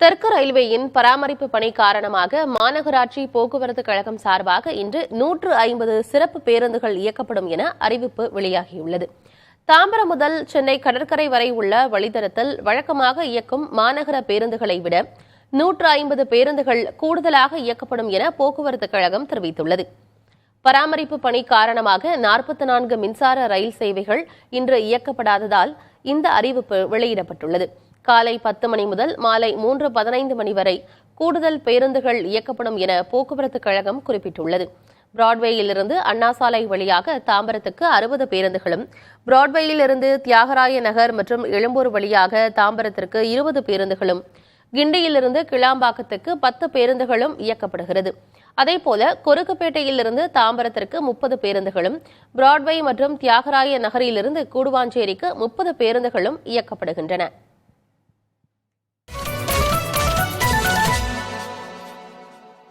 தெற்கு ரயில்வேயின் பராமரிப்பு பணி காரணமாக மாநகராட்சி போக்குவரத்து கழகம் சார்பாக இன்று 150 சிறப்பு பேருந்துகள் இயக்கப்படும் என அறிவிப்பு வெளியாகியுள்ளது. தாம்பரம் முதல் சென்னை கடற்கரை வரை உள்ள வழித்தடத்தில் வழக்கமாக இயக்கும் மாநகர பேருந்துகளை விட 150 பேருந்துகள் கூடுதலாக இயக்கப்படும் என போக்குவரத்து கழகம் தெரிவித்துள்ளது. பராமரிப்பு பணி காரணமாக 44 மின்சார ரயில் சேவைகள் இன்று இயக்கப்படாததால் இந்த அறிவிப்பு வெளியிடப்பட்டுள்ளது. காலை 10 மணி முதல் மாலை 3:15 மணி வரை கூடுதல் பேருந்துகள் இயக்கப்படும் என போக்குவரத்து கழகம் குறிப்பிட்டுள்ளது. பிராட்வேயிலிருந்து அண்ணா சாலை வழியாக தாம்பரத்துக்கு 60 பேருந்துகளும், பிராட்வேயிலிருந்து தியாகராய நகர் மற்றும் எழும்பூர் வழியாக தாம்பரத்திற்கு 20 பேருந்துகளும், கிண்டியிலிருந்து கிளாம்பாக்கத்துக்கு 10 பேருந்துகளும் இயக்கப்படுகிறது. அதேபோல கொருக்குப்பேட்டையிலிருந்து தாம்பரத்திற்கு 30 பேருந்துகளும், பிராட்வே மற்றும் தியாகராய நகரிலிருந்து கூடுவாஞ்சேரிக்கு 30 பேருந்துகளும் இயக்கப்படுகின்றன.